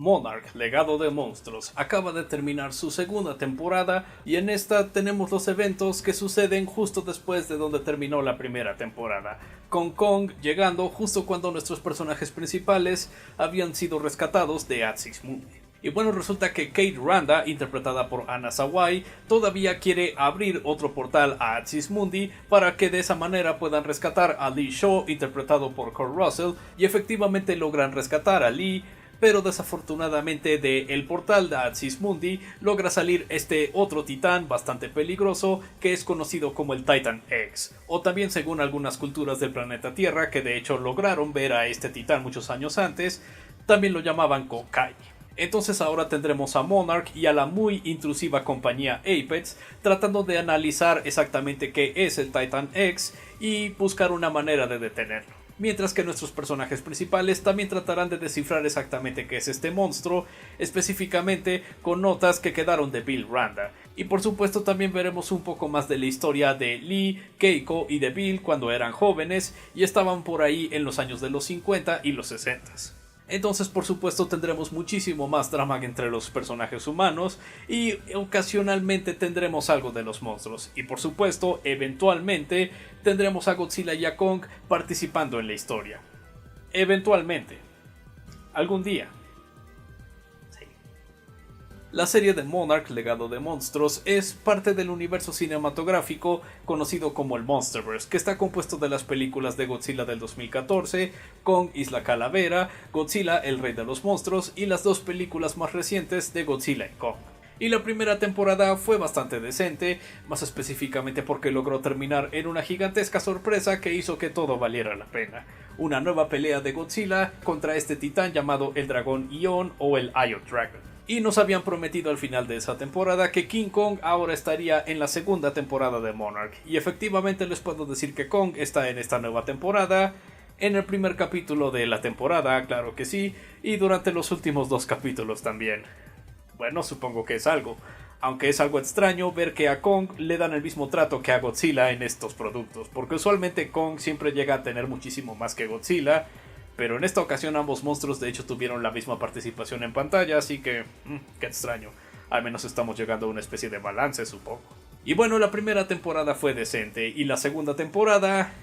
Monarch, Legado de Monstruos, acaba de terminar su segunda temporada y en esta tenemos los eventos que suceden justo después de donde terminó la primera temporada, con Kong llegando justo cuando nuestros personajes principales habían sido rescatados de Axis Mundi. Y bueno, resulta que Kate Randa, interpretada por Anna Sawai, todavía quiere abrir otro portal a Axis Mundi para que de esa manera puedan rescatar a Lee Shaw, interpretado por Kurt Russell, y efectivamente logran rescatar a Lee, pero desafortunadamente del portal de Axis Mundi logra salir este otro titán bastante peligroso que es conocido como el Titan X, o también según algunas culturas del planeta Tierra que de hecho lograron ver a este titán muchos años antes, también lo llamaban Kokai. Entonces ahora tendremos a Monarch y a la muy intrusiva compañía Apex tratando de analizar exactamente qué es el Titan X y buscar una manera de detenerlo. Mientras que nuestros personajes principales también tratarán de descifrar exactamente qué es este monstruo, específicamente con notas que quedaron de Bill Randa. Y por supuesto también veremos un poco más de la historia de Lee, Keiko y de Bill cuando eran jóvenes y estaban por ahí en los años de los 50 y los 60. Entonces por supuesto tendremos muchísimo más drama entre los personajes humanos y ocasionalmente tendremos algo de los monstruos. Y por supuesto, eventualmente tendremos a Godzilla y a Kong participando en la historia. Eventualmente. Algún día. La serie de Monarch, Legado de Monstruos, es parte del universo cinematográfico conocido como el Monsterverse, que está compuesto de las películas de Godzilla del 2014, Kong Isla Calavera, Godzilla el Rey de los Monstruos y las dos películas más recientes de Godzilla y Kong. Y la primera temporada fue bastante decente, más específicamente porque logró terminar en una gigantesca sorpresa que hizo que todo valiera la pena. Una nueva pelea de Godzilla contra este titán llamado el Dragón Ion o el Ion Dragon. Y nos habían prometido al final de esa temporada que King Kong ahora estaría en la segunda temporada de Monarch. Y efectivamente les puedo decir que Kong está en esta nueva temporada, en el primer capítulo de la temporada, claro que sí, y durante los últimos 2 capítulos también. Bueno, supongo que es algo. Aunque es algo extraño ver que a Kong le dan el mismo trato que a Godzilla en estos productos, porque usualmente Kong siempre llega a tener muchísimo más que Godzilla, pero en esta ocasión ambos monstruos de hecho tuvieron la misma participación en pantalla, así que qué extraño. Al menos estamos llegando a una especie de balance, supongo. Y bueno, la primera temporada fue decente y la segunda temporada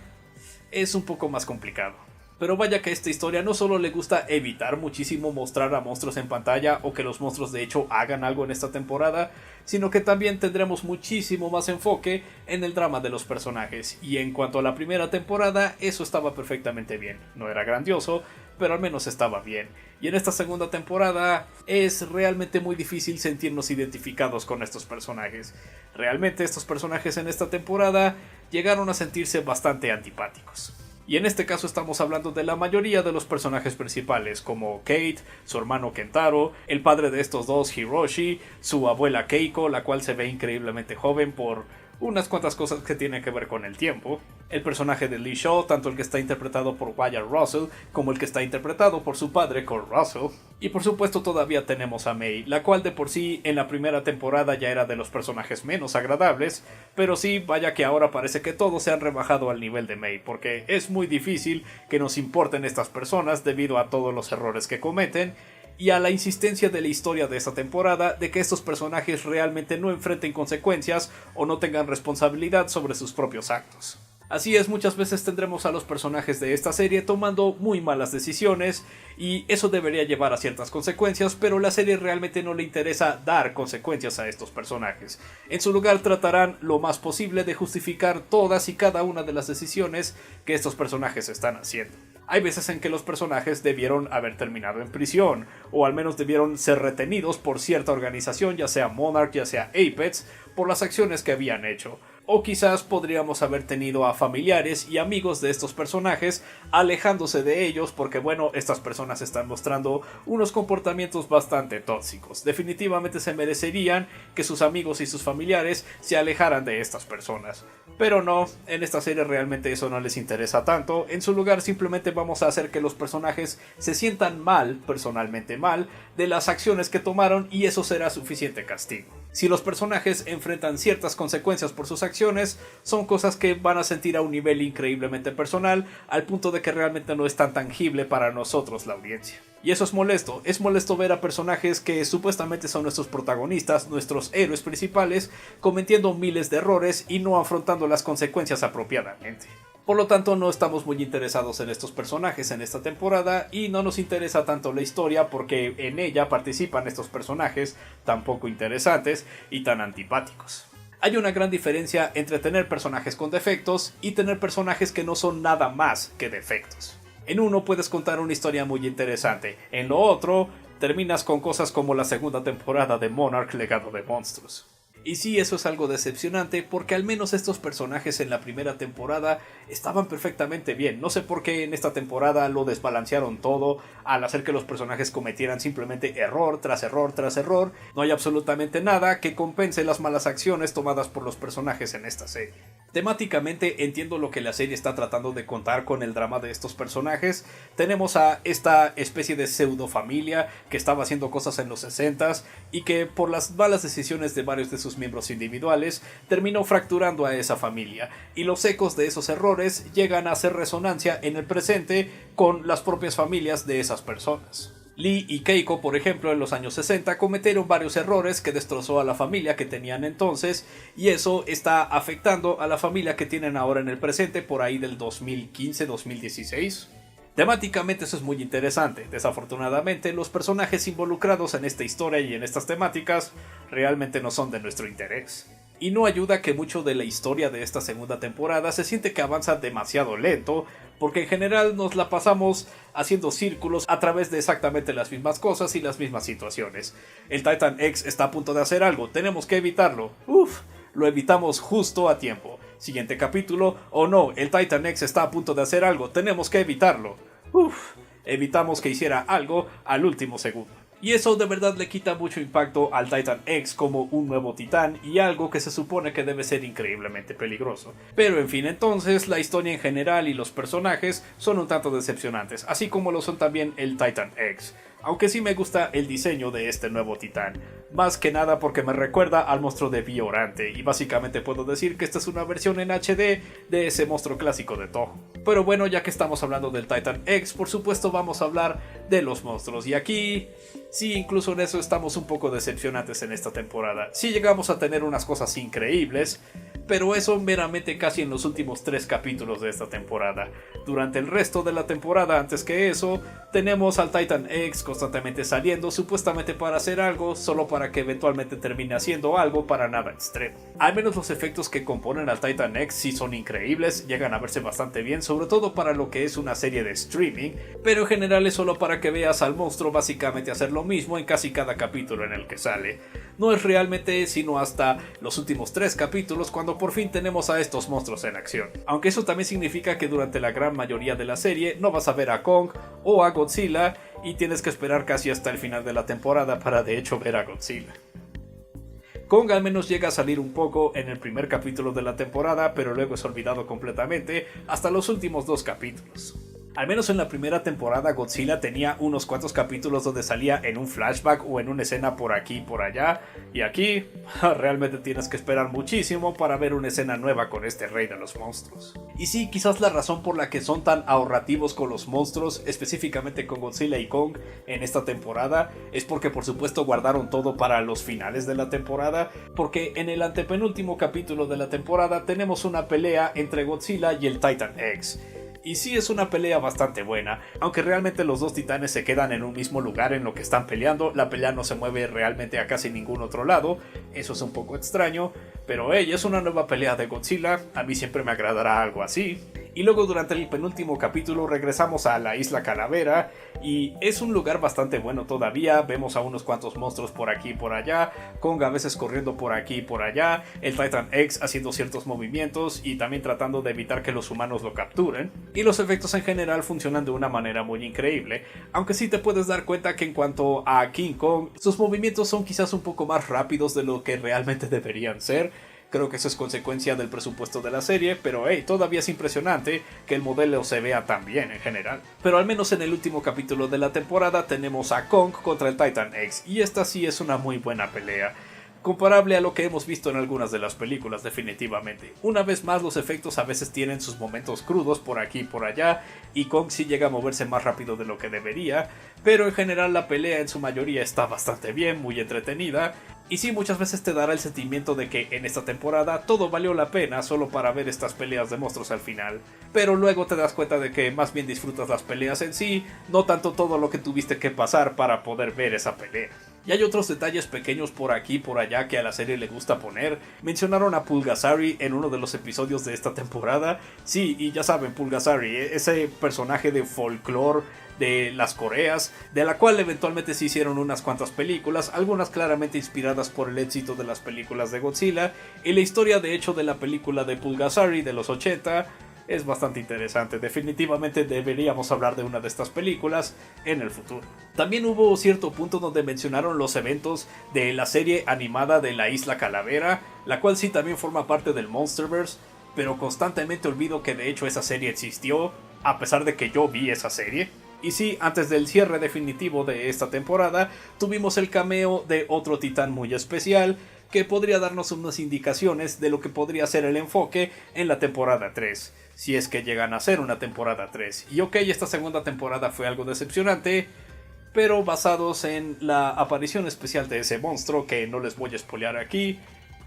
es un poco más complicado. Pero vaya que a esta historia no solo le gusta evitar muchísimo mostrar a monstruos en pantalla o que los monstruos de hecho hagan algo en esta temporada, sino que también tendremos muchísimo más enfoque en el drama de los personajes. Y en cuanto a la primera temporada, eso estaba perfectamente bien. No era grandioso, pero al menos estaba bien. Y en esta segunda temporada es realmente muy difícil sentirnos identificados con estos personajes. Realmente estos personajes en esta temporada llegaron a sentirse bastante antipáticos. Y en este caso estamos hablando de la mayoría de los personajes principales, como Kate, su hermano Kentaro, el padre de estos dos Hiroshi, su abuela Keiko, la cual se ve increíblemente joven por unas cuantas cosas que tienen que ver con el tiempo, el personaje de Lee Shaw, tanto el que está interpretado por Wyatt Russell como el que está interpretado por su padre Kurt Russell, y por supuesto todavía tenemos a Mei, la cual de por sí en la primera temporada ya era de los personajes menos agradables, pero sí, vaya que ahora parece que todos se han rebajado al nivel de Mei, porque es muy difícil que nos importen estas personas debido a todos los errores que cometen, y a la insistencia de la historia de esta temporada de que estos personajes realmente no enfrenten consecuencias o no tengan responsabilidad sobre sus propios actos. Así es, muchas veces tendremos a los personajes de esta serie tomando muy malas decisiones y eso debería llevar a ciertas consecuencias, pero la serie realmente no le interesa dar consecuencias a estos personajes. En su lugar tratarán lo más posible de justificar todas y cada una de las decisiones que estos personajes están haciendo. Hay veces en que los personajes debieron haber terminado en prisión, o al menos debieron ser retenidos por cierta organización, ya sea Monarch, ya sea Apex, por las acciones que habían hecho. O quizás podríamos haber tenido a familiares y amigos de estos personajes alejándose de ellos porque bueno, estas personas están mostrando unos comportamientos bastante tóxicos. Definitivamente se merecerían que sus amigos y sus familiares se alejaran de estas personas. Pero no, en esta serie realmente eso no les interesa tanto. En su lugar simplemente vamos a hacer que los personajes se sientan mal, personalmente mal, de las acciones que tomaron y eso será suficiente castigo. Si los personajes enfrentan ciertas consecuencias por sus acciones, son cosas que van a sentir a un nivel increíblemente personal, al punto de que realmente no es tan tangible para nosotros, la audiencia. Y eso es molesto ver a personajes que supuestamente son nuestros protagonistas, nuestros héroes principales, cometiendo miles de errores y no afrontando las consecuencias apropiadamente. Por lo tanto, no estamos muy interesados en estos personajes en esta temporada y no nos interesa tanto la historia porque en ella participan estos personajes tan poco interesantes y tan antipáticos. Hay una gran diferencia entre tener personajes con defectos y tener personajes que no son nada más que defectos. En uno puedes contar una historia muy interesante, en lo otro terminas con cosas como la segunda temporada de Monarch: Legado de Monstruos. Y sí, eso es algo decepcionante porque al menos estos personajes en la primera temporada estaban perfectamente bien. No sé por qué en esta temporada lo desbalancearon todo al hacer que los personajes cometieran simplemente error tras error tras error. No hay absolutamente nada que compense las malas acciones tomadas por los personajes en esta serie. Temáticamente entiendo lo que la serie está tratando de contar con el drama de estos personajes. Tenemos a esta especie de pseudo familia que estaba haciendo cosas en los 60s y que por las malas decisiones de varios de sus miembros individuales terminó fracturando a esa familia, y los ecos de esos errores llegan a hacer resonancia en el presente con las propias familias de esas personas. Lee y Keiko, por ejemplo, en los años 60 cometieron varios errores que destrozó a la familia que tenían entonces, y eso está afectando a la familia que tienen ahora en el presente por ahí del 2015-2016. Temáticamente eso es muy interesante. Desafortunadamente, los personajes involucrados en esta historia y en estas temáticas realmente no son de nuestro interés. Y no ayuda que mucho de la historia de esta segunda temporada se siente que avanza demasiado lento, porque en general nos la pasamos haciendo círculos a través de exactamente las mismas cosas y las mismas situaciones. El Titan X está a punto de hacer algo, tenemos que evitarlo. Lo evitamos justo a tiempo. Siguiente capítulo, no, el Titan X está a punto de hacer algo, tenemos que evitarlo. Evitamos que hiciera algo al último segundo. Y eso de verdad le quita mucho impacto al Titan X como un nuevo titán y algo que se supone que debe ser increíblemente peligroso. Pero en fin, entonces la historia en general y los personajes son un tanto decepcionantes, así como lo son también el Titan X. Aunque sí me gusta el diseño de este nuevo titán, más que nada porque me recuerda al monstruo de Biollante, y básicamente puedo decir que esta es una versión en HD de ese monstruo clásico de Toho. Pero bueno, ya que estamos hablando del Titan X, por supuesto vamos a hablar de los monstruos, y aquí sí, incluso en eso estamos un poco decepcionantes en esta temporada. Sí llegamos a tener unas cosas increíbles, pero eso meramente casi en los últimos 3 capítulos de esta temporada. Durante el resto de la temporada, antes que eso, tenemos al Titan X constantemente saliendo, supuestamente para hacer algo, solo para que eventualmente termine haciendo algo para nada extremo. Al menos los efectos que componen al Titan X sí son increíbles, llegan a verse bastante bien, sobre todo para lo que es una serie de streaming, pero en general es solo para que veas al monstruo básicamente hacer lo mismo en casi cada capítulo en el que sale. No es realmente sino hasta los últimos 3 capítulos cuando por fin tenemos a estos monstruos en acción. Aunque eso también significa que durante la gran mayoría de la serie no vas a ver a Kong o a Godzilla, y tienes que esperar casi hasta el final de la temporada para de hecho ver a Godzilla. Kong al menos llega a salir un poco en el primer capítulo de la temporada, pero luego es olvidado completamente hasta los últimos 2 capítulos. Al menos en la primera temporada Godzilla tenía unos cuantos capítulos donde salía en un flashback o en una escena por aquí y por allá, y aquí realmente tienes que esperar muchísimo para ver una escena nueva con este rey de los monstruos. Y sí, quizás la razón por la que son tan ahorrativos con los monstruos, específicamente con Godzilla y Kong en esta temporada, es porque por supuesto guardaron todo para los finales de la temporada, porque en el antepenúltimo capítulo de la temporada tenemos una pelea entre Godzilla y el Titan X. Y sí, es una pelea bastante buena, aunque realmente los 2 titanes se quedan en un mismo lugar en lo que están peleando. La pelea no se mueve realmente a casi ningún otro lado, eso es un poco extraño, pero es una nueva pelea de Godzilla, a mí siempre me agradará algo así. Y luego durante el penúltimo capítulo regresamos a la Isla Calavera, y es un lugar bastante bueno todavía. Vemos a unos cuantos monstruos por aquí y por allá, Kong a veces corriendo por aquí y por allá, el Titan X haciendo ciertos movimientos y también tratando de evitar que los humanos lo capturen, y los efectos en general funcionan de una manera muy increíble, aunque sí te puedes dar cuenta que en cuanto a King Kong, sus movimientos son quizás un poco más rápidos de lo que realmente deberían ser. Creo que eso es consecuencia del presupuesto de la serie, pero todavía es impresionante que el modelo se vea tan bien en general. Pero al menos en el último capítulo de la temporada tenemos a Kong contra el Titan X, y esta sí es una muy buena pelea. comparable a lo que hemos visto en algunas de las películas definitivamente. Una vez más, los efectos a veces tienen sus momentos crudos por aquí y por allá, y Kong sí llega a moverse más rápido de lo que debería, pero en general la pelea en su mayoría está bastante bien, muy entretenida, y sí, muchas veces te dará el sentimiento de que en esta temporada todo valió la pena solo para ver estas peleas de monstruos al final. Pero luego te das cuenta de que más bien disfrutas las peleas en sí, no tanto todo lo que tuviste que pasar para poder ver esa pelea. Y hay otros detalles pequeños por aquí y por allá que a la serie le gusta poner. Mencionaron a Pulgasari en uno de los episodios de esta temporada. Sí, y ya saben, Pulgasari, ese personaje de folclore de las Coreas, de la cual eventualmente se hicieron unas cuantas películas, algunas claramente inspiradas por el éxito de las películas de Godzilla, y la historia de hecho de la película de Pulgasari de los 80 es bastante interesante. Definitivamente deberíamos hablar de una de estas películas en el futuro. También hubo cierto punto donde mencionaron los eventos de la serie animada de la Isla Calavera, la cual sí también forma parte del Monsterverse, pero constantemente olvido que de hecho esa serie existió, a pesar de que yo vi esa serie. Y sí, antes del cierre definitivo de esta temporada, tuvimos el cameo de otro titán muy especial, que podría darnos unas indicaciones de lo que podría ser el enfoque en la temporada 3, si es que llegan a ser una temporada 3. Y ok, esta segunda temporada fue algo decepcionante, pero basados en la aparición especial de ese monstruo, que no les voy a spoilear aquí,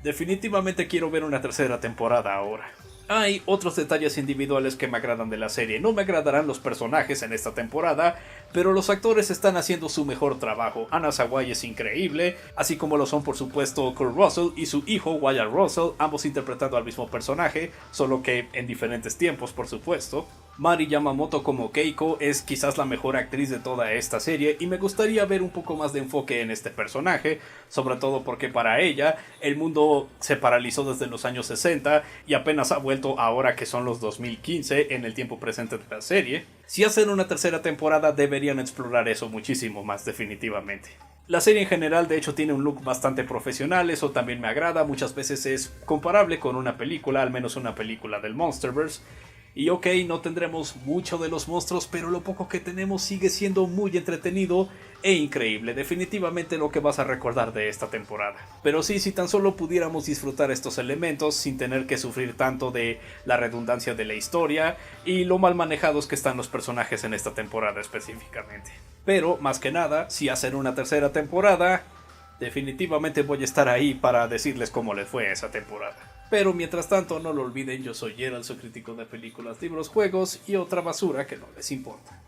definitivamente quiero ver una tercera temporada ahora. Hay otros detalles individuales que me agradan de la serie. No me agradarán los personajes en esta temporada, pero los actores están haciendo su mejor trabajo. Anna Sawai es increíble, así como lo son por supuesto Kurt Russell y su hijo Wyatt Russell, ambos interpretando al mismo personaje, solo que en diferentes tiempos por supuesto. Mari Yamamoto como Keiko es quizás la mejor actriz de toda esta serie, y me gustaría ver un poco más de enfoque en este personaje, sobre todo porque para ella el mundo se paralizó desde los años 60 y apenas ha vuelto ahora que son los 2015 en el tiempo presente de la serie. Si hacen una tercera temporada deberían explorar eso muchísimo más definitivamente. La serie en general de hecho tiene un look bastante profesional, eso también me agrada, muchas veces es comparable con una película, al menos una película del Monsterverse. Y ok, no tendremos mucho de los monstruos, pero lo poco que tenemos sigue siendo muy entretenido e increíble. Definitivamente lo que vas a recordar de esta temporada. Pero sí, si tan solo pudiéramos disfrutar estos elementos sin tener que sufrir tanto de la redundancia de la historia y lo mal manejados que están los personajes en esta temporada específicamente. Pero, más que nada, si hacen una tercera temporada, definitivamente voy a estar ahí para decirles cómo les fue esa temporada. Pero mientras tanto, no lo olviden, yo soy Gerald, soy crítico de películas, libros, juegos y otra basura que no les importa.